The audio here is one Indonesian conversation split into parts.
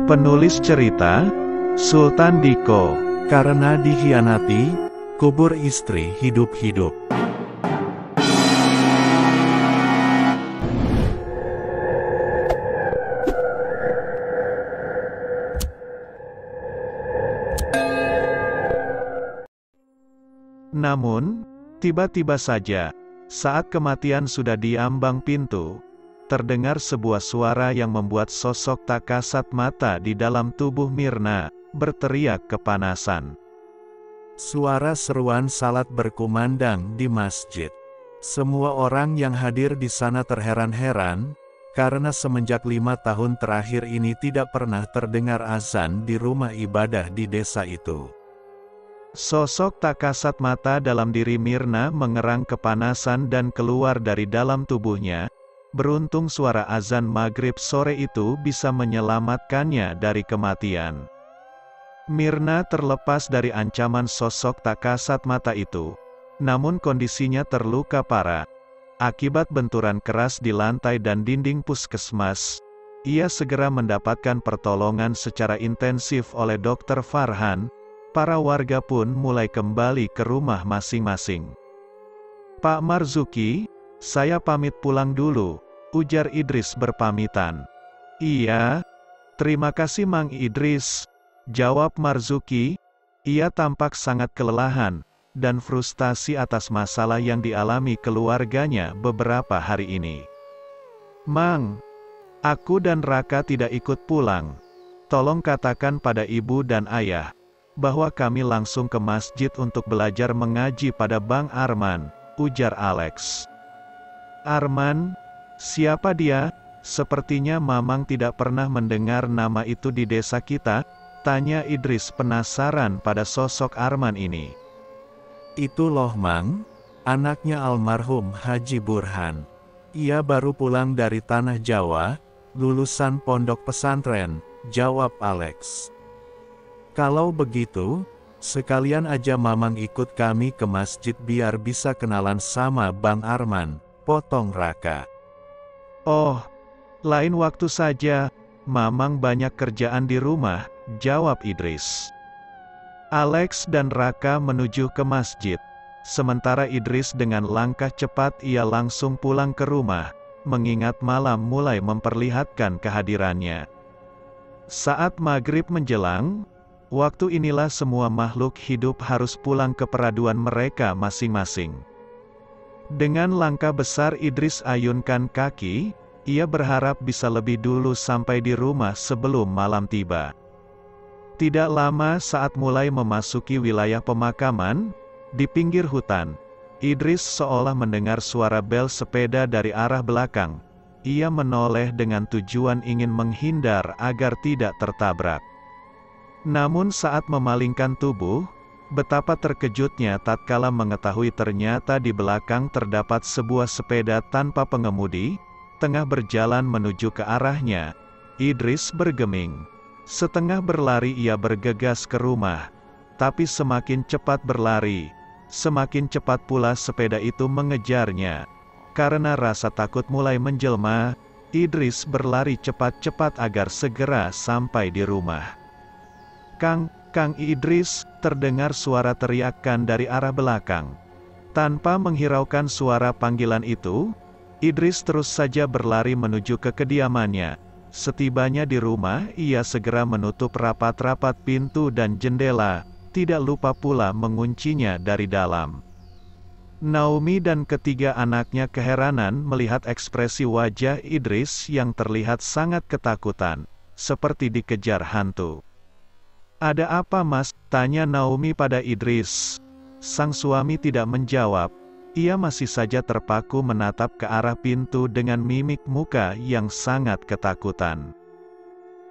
Penulis cerita, Sultan Diko. Karena dikhianati, kubur istri hidup-hidup. Namun, tiba-tiba saja, saat kematian sudah di ambang pintu, terdengar sebuah suara yang membuat sosok tak kasat mata di dalam tubuh Mirna berteriak kepanasan. Suara seruan salat berkumandang di masjid. Semua orang yang hadir di sana terheran-heran, karena semenjak 5 tahun terakhir ini tidak pernah terdengar azan di rumah ibadah di desa itu. Sosok tak kasat mata dalam diri Mirna mengerang kepanasan dan keluar dari dalam tubuhnya. Beruntung suara azan maghrib sore itu bisa menyelamatkannya dari kematian. Mirna terlepas dari ancaman sosok tak kasat mata itu. Namun kondisinya terluka parah. Akibat benturan keras di lantai dan dinding puskesmas, ia segera mendapatkan pertolongan secara intensif oleh Dr. Farhan. Para warga pun mulai kembali ke rumah masing-masing. "Pak Marzuki, saya pamit pulang dulu," ujar Idris berpamitan. "Iya, terima kasih Mang Idris," jawab Marzuki. Ia tampak sangat kelelahan dan frustasi atas masalah yang dialami keluarganya beberapa hari ini. "Mang, aku dan Raka tidak ikut pulang. Tolong katakan pada ibu dan ayah bahwa kami langsung ke masjid untuk belajar mengaji pada Bang Arman," ujar Alex. "Arman? Siapa dia? Sepertinya Mamang tidak pernah mendengar nama itu di desa kita," tanya Idris penasaran pada sosok Arman ini. "Itu loh Mang, anaknya almarhum Haji Burhan. Ia baru pulang dari tanah Jawa, lulusan pondok pesantren," jawab Alex. "Kalau begitu, sekalian aja Mamang ikut kami ke masjid biar bisa kenalan sama Bang Arman," potong Raka. "Oh, lain waktu saja, Mamang banyak kerjaan di rumah," jawab Idris. Alex dan Raka menuju ke masjid. Sementara Idris dengan langkah cepat ia langsung pulang ke rumah, mengingat malam mulai memperlihatkan kehadirannya. Saat maghrib menjelang, waktu inilah semua makhluk hidup harus pulang ke peraduan mereka masing-masing. Dengan langkah besar Idris ayunkan kaki, ia berharap bisa lebih dulu sampai di rumah sebelum malam tiba. Tidak lama saat mulai memasuki wilayah pemakaman, di pinggir hutan, Idris seolah mendengar suara bel sepeda dari arah belakang. Ia menoleh dengan tujuan ingin menghindar agar tidak tertabrak. Namun saat memalingkan tubuh, betapa terkejutnya tatkala mengetahui ternyata di belakang terdapat sebuah sepeda tanpa pengemudi, tengah berjalan menuju ke arahnya. Idris bergeming. Setengah berlari ia bergegas ke rumah. Tapi semakin cepat berlari, semakin cepat pula sepeda itu mengejarnya. Karena rasa takut mulai menjelma, Idris berlari cepat-cepat agar segera sampai di rumah. Kang Idris," terdengar suara teriakan dari arah belakang. Tanpa menghiraukan suara panggilan itu, Idris terus saja berlari menuju ke kediamannya. Setibanya di rumah, ia segera menutup rapat-rapat pintu dan jendela, tidak lupa pula menguncinya dari dalam. Naomi dan ketiga anaknya keheranan melihat ekspresi wajah Idris yang terlihat sangat ketakutan, seperti dikejar hantu. "Ada apa Mas?" tanya Naomi pada Idris. Sang suami tidak menjawab. Ia masih saja terpaku menatap ke arah pintu dengan mimik muka yang sangat ketakutan.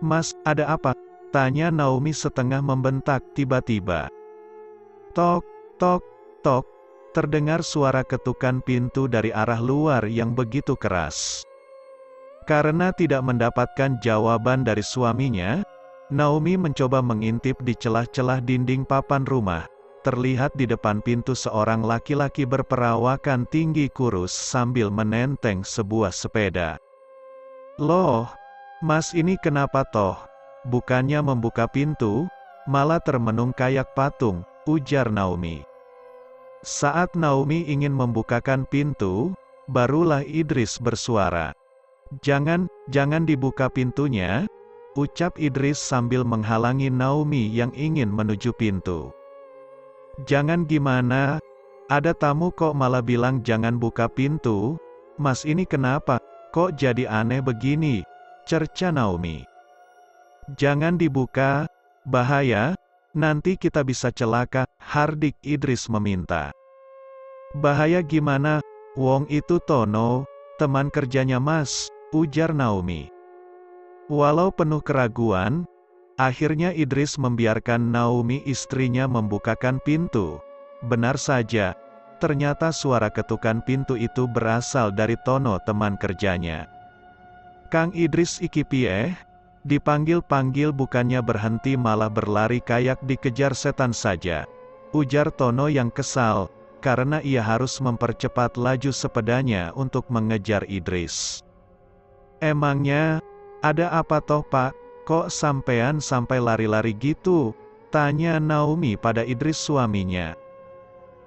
"Mas, ada apa?" tanya Naomi setengah membentak. Tiba-tiba, tok, tok, tok, terdengar suara ketukan pintu dari arah luar yang begitu keras. Karena tidak mendapatkan jawaban dari suaminya, Naomi mencoba mengintip di celah-celah dinding papan rumah. Terlihat di depan pintu seorang laki-laki berperawakan tinggi kurus sambil menenteng sebuah sepeda. "Loh, Mas ini kenapa toh? bukannya membuka pintu, malah termenung kayak patung, ujar Naomi. Saat Naomi ingin membukakan pintu, barulah Idris bersuara. Jangan dibuka pintunya, ucap Idris sambil menghalangi Naomi yang ingin menuju pintu. Jangan gimana? Ada tamu kok malah bilang jangan buka pintu? Mas ini kenapa? Kok jadi aneh begini? Cerca Naomi. Jangan dibuka, bahaya, nanti kita bisa celaka, hardik Idris meminta. Bahaya gimana? Wong itu Tono, teman kerjanya Mas, ujar Naomi. Walau penuh keraguan, akhirnya Idris membiarkan Naomi istrinya membukakan pintu. Benar saja, ternyata suara ketukan pintu itu berasal dari Tono teman kerjanya. Kang Idris iki pieh? Dipanggil-panggil bukannya berhenti malah berlari kayak dikejar setan saja, ujar Tono yang kesal, karena ia harus mempercepat laju sepedanya untuk mengejar Idris. Emangnya, ada apa toh Pak, kok sampean sampai lari-lari gitu? Tanya Naomi pada Idris suaminya.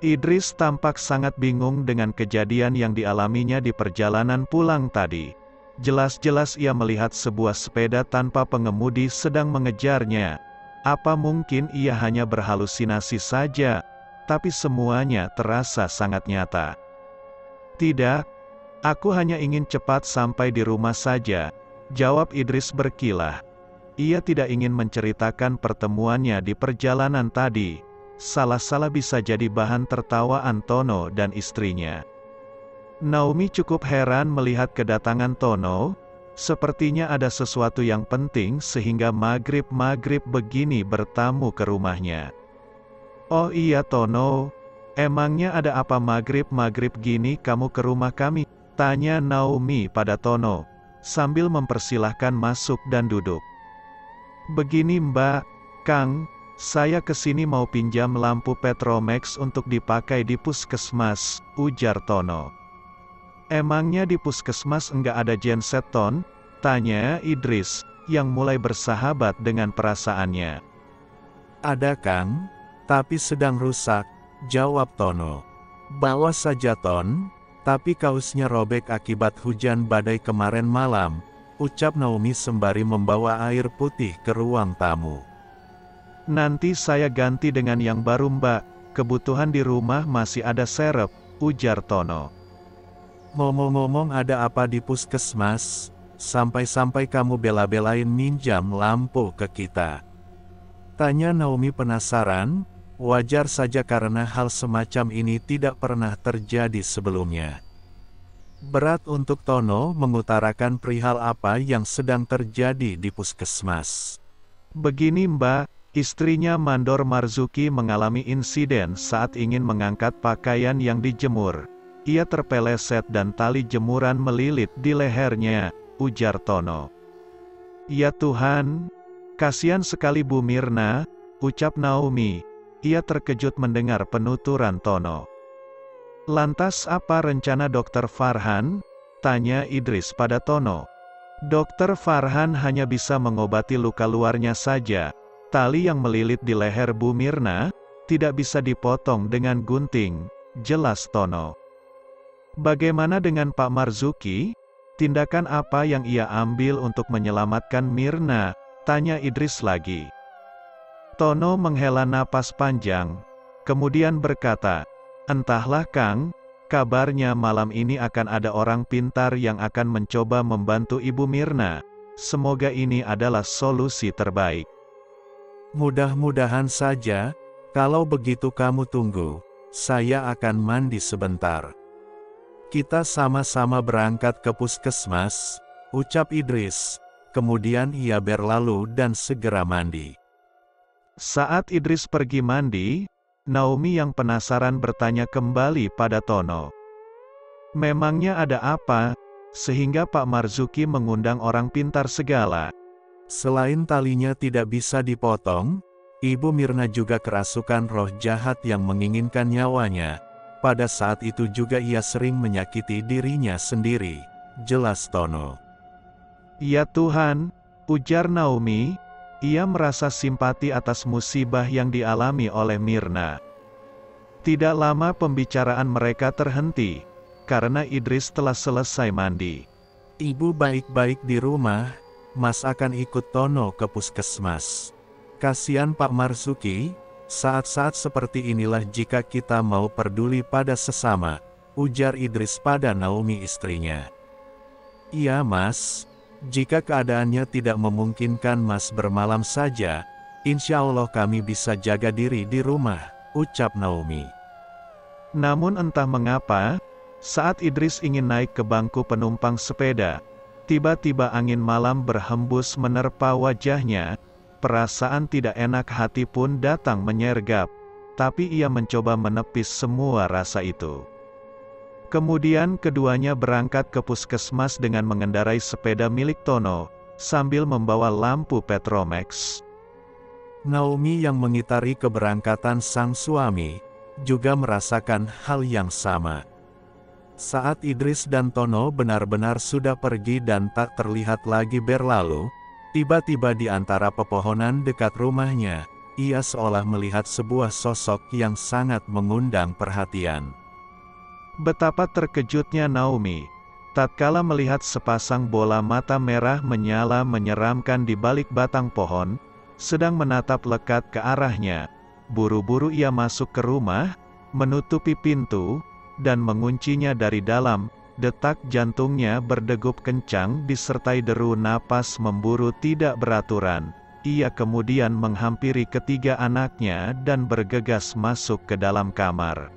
Idris tampak sangat bingung dengan kejadian yang dialaminya di perjalanan pulang tadi. Jelas-jelas ia melihat sebuah sepeda tanpa pengemudi sedang mengejarnya. Apa mungkin ia hanya berhalusinasi saja? Tapi semuanya terasa sangat nyata. Tidak, aku hanya ingin cepat sampai di rumah saja, jawab Idris berkilah. Ia tidak ingin menceritakan pertemuannya di perjalanan tadi. Salah-salah bisa jadi bahan tertawaan Tono dan istrinya. Naomi cukup heran melihat kedatangan Tono, sepertinya ada sesuatu yang penting sehingga maghrib-maghrib begini bertamu ke rumahnya. Oh iya Tono, emangnya ada apa maghrib-maghrib gini kamu ke rumah kami? Tanya Naomi pada Tono, sambil mempersilahkan masuk dan duduk. Begini Mbak, Kang, saya kesini mau pinjam lampu Petromax untuk dipakai di puskesmas, ujar Tono. Emangnya di puskesmas enggak ada genset Ton? Tanya Idris, yang mulai bersahabat dengan perasaannya. Ada Kang, tapi sedang rusak, jawab Tono. Bawa saja Ton, tapi kaosnya robek akibat hujan badai kemarin malam, ucap Naomi sembari membawa air putih ke ruang tamu. Nanti saya ganti dengan yang baru Mbak, kebutuhan di rumah masih ada serep, ujar Tono. Ngomong-ngomong ada apa di puskesmas? Sampai-sampai kamu bela-belain minjam lampu ke kita. Tanya Naomi penasaran, wajar saja karena hal semacam ini tidak pernah terjadi sebelumnya. Berat untuk Tono mengutarakan perihal apa yang sedang terjadi di puskesmas. Begini Mbak, istrinya Mandor Marzuki mengalami insiden saat ingin mengangkat pakaian yang dijemur. Ia terpeleset dan tali jemuran melilit di lehernya, ujar Tono. Ya Tuhan, kasihan sekali Bu Mirna, ucap Naomi. Ia terkejut mendengar penuturan Tono. Lantas apa rencana Dr. Farhan? Tanya Idris pada Tono. Dr. Farhan hanya bisa mengobati luka luarnya saja. Tali yang melilit di leher Bu Mirna, tidak bisa dipotong dengan gunting, jelas Tono. Bagaimana dengan Pak Marzuki? Tindakan apa yang ia ambil untuk menyelamatkan Mirna? Tanya Idris lagi. Tono menghela napas panjang, kemudian berkata, entahlah Kang, kabarnya malam ini akan ada orang pintar yang akan mencoba membantu Ibu Mirna. Semoga ini adalah solusi terbaik. Mudah-mudahan saja, kalau begitu kamu tunggu, saya akan mandi sebentar. Kita sama-sama berangkat ke puskesmas, ucap Idris, kemudian ia berlalu dan segera mandi. Saat Idris pergi mandi, Naomi yang penasaran bertanya kembali pada Tono. Memangnya ada apa, sehingga Pak Marzuki mengundang orang pintar segala? Selain talinya tidak bisa dipotong, Ibu Mirna juga kerasukan roh jahat yang menginginkan nyawanya. Pada saat itu juga ia sering menyakiti dirinya sendiri, jelas Tono. Ya Tuhan, ujar Naomi, Ia merasa simpati atas musibah yang dialami oleh Mirna. Tidak lama pembicaraan mereka terhenti, karena Idris telah selesai mandi. Ibu baik-baik di rumah, Mas akan ikut Tono ke puskesmas. Kasihan Pak Marzuki, saat-saat seperti inilah jika kita mau peduli pada sesama, ujar Idris pada Naomi istrinya. Iya Mas, jika keadaannya tidak memungkinkan Mas bermalam saja, insya Allah kami bisa jaga diri di rumah, ucap Naomi. Namun entah mengapa, saat Idris ingin naik ke bangku penumpang sepeda, tiba-tiba angin malam berhembus menerpa wajahnya, perasaan tidak enak hati pun datang menyergap, tapi ia mencoba menepis semua rasa itu. Kemudian keduanya berangkat ke puskesmas dengan mengendarai sepeda milik Tono, sambil membawa lampu Petromax. Naomi yang mengitari keberangkatan sang suami, juga merasakan hal yang sama. Saat Idris dan Tono benar-benar sudah pergi dan tak terlihat lagi berlalu, tiba-tiba di antara pepohonan dekat rumahnya, ia seolah melihat sebuah sosok yang sangat mengundang perhatian. Betapa terkejutnya Naomi, tatkala melihat sepasang bola mata merah menyala menyeramkan di balik batang pohon, sedang menatap lekat ke arahnya. Buru-buru ia masuk ke rumah, menutupi pintu, dan menguncinya dari dalam. Detak jantungnya berdegup kencang disertai deru napas memburu tidak beraturan. Ia kemudian menghampiri ketiga anaknya dan bergegas masuk ke dalam kamar.